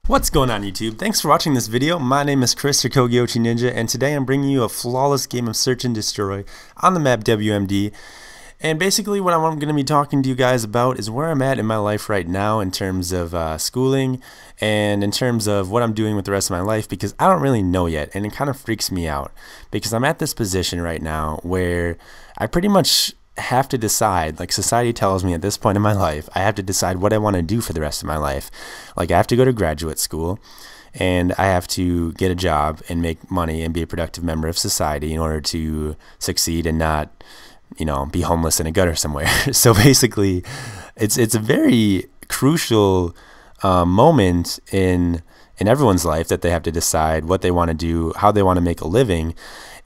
What's going on YouTube? Thanks for watching this video. My name is Chris, your Kogyochi Ninja, and today I'm bringing you a flawless game of Search and Destroy on the map WMD. And basically what I'm going to be talking to you guys about is where I'm at in my life right now in terms of schooling and in terms of what I'm doing with the rest of my life, because I don't really know yet, and it kind of freaks me out because I'm at this position right now where I pretty much have to decide, like society tells me at this point in my life, I have to decide what I want to do for the rest of my life. Like I have to go to graduate school and I have to get a job and make money and be a productive member of society in order to succeed and not, you know, be homeless in a gutter somewhere. So basically it's a very crucial moment in everyone's life that they have to decide what they want to do, how they want to make a living.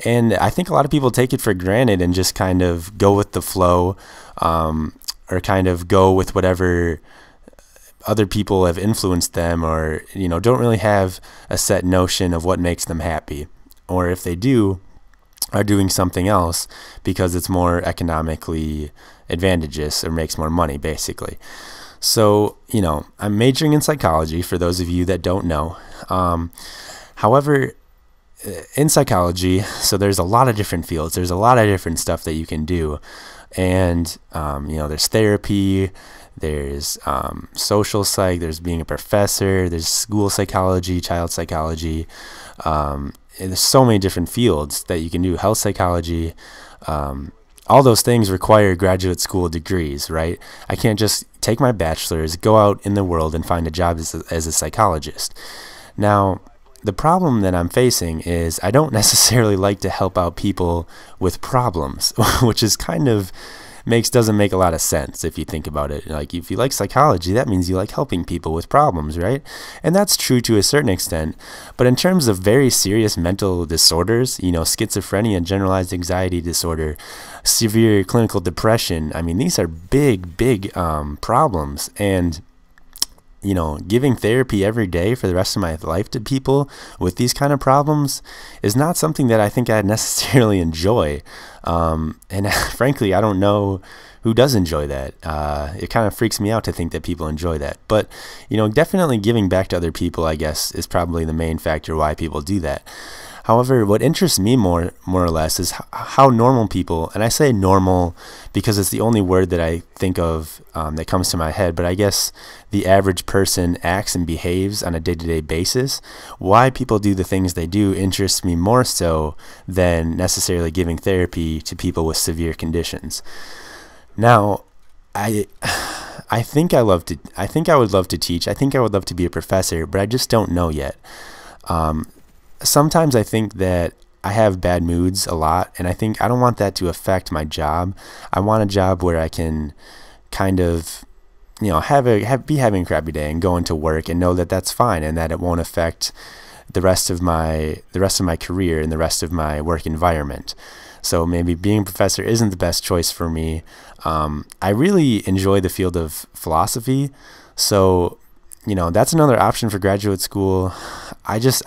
And I think a lot of people take it for granted and just kind of go with the flow, or kind of go with whatever other people have influenced them, or, you know, don't really have a set notion of what makes them happy. Or if they do, are doing something else because it's more economically advantageous or makes more money, basically. So, you know, I'm majoring in psychology for those of you that don't know. However, in psychology, so there's a lot of different fields. There's a lot of different stuff that you can do. And, you know, there's therapy, there's social psych, there's being a professor, there's school psychology, child psychology. There's so many different fields that you can do. Health psychology, all those things require graduate school degrees, right? I can't just take my bachelor's, go out in the world and find a job as a psychologist. Now, the problem that I'm facing is I don't necessarily like to help out people with problems, which is kind of doesn't make a lot of sense if you think about it. Like, if you like psychology, that means you like helping people with problems, right? And that's true to a certain extent. But in terms of very serious mental disorders, you know, schizophrenia, generalized anxiety disorder, severe clinical depression, I mean, these are big problems. And you know, giving therapy every day for the rest of my life to people with these kind of problems is not something that I think I'd necessarily enjoy. And frankly, I don't know who does enjoy that. It kind of freaks me out to think that people enjoy that. But, you know, definitely giving back to other people, I guess, is probably the main factor why people do that. However, what interests me more or less is how normal people, and I say normal because it's the only word that I think of that comes to my head, but I guess the average person acts and behaves on a day-to-day basis. Why people do the things they do interests me more so than necessarily giving therapy to people with severe conditions. Now, I think I would love to teach. I think I would love to be a professor, but I just don't know yet. Sometimes I think that I have bad moods a lot, and I think I don't want that to affect my job. I want a job where I can kind of, you know, be having a crappy day and go into work and know that that's fine and that it won't affect the rest of my career and the rest of my work environment. So maybe being a professor isn't the best choice for me. I really enjoy the field of philosophy, so you know, that's another option for graduate school. I just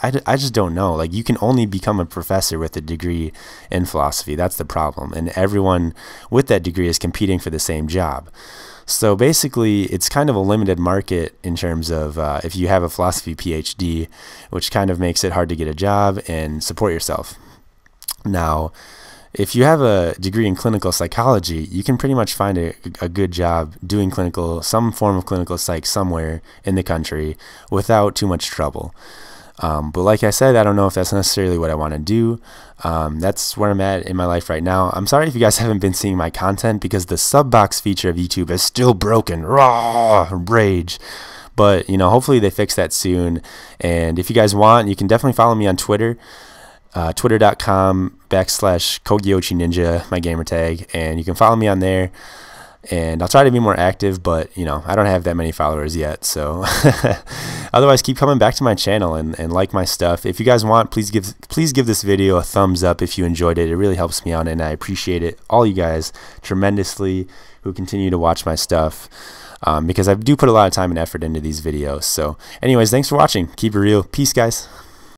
don't know. Like, you can only become a professor with a degree in philosophy. That's the problem. And everyone with that degree is competing for the same job. So basically, it's kind of a limited market in terms of if you have a philosophy PhD, which kind of makes it hard to get a job and support yourself. Now, if you have a degree in clinical psychology, you can pretty much find a good job doing some form of clinical psych somewhere in the country without too much trouble. But like I said, I don't know if that's necessarily what I want to do. That's where I'm at in my life right now. I'm sorry if you guys haven't been seeing my content because the sub box feature of YouTube is still broken. Raw rage. But, you know, hopefully they fix that soon. And if you guys want, you can definitely follow me on Twitter. Twitter.com/Kogyochi Ninja, my gamer tag, and you can follow me on there, and I'll try to be more active, but you know, I don't have that many followers yet, so otherwise keep coming back to my channel and like my stuff. If you guys want, please give this video a thumbs up if you enjoyed it. It really helps me out, and I appreciate it, all you guys tremendously who continue to watch my stuff, because I do put a lot of time and effort into these videos. So anyways, thanks for watching. Keep it real. Peace, guys.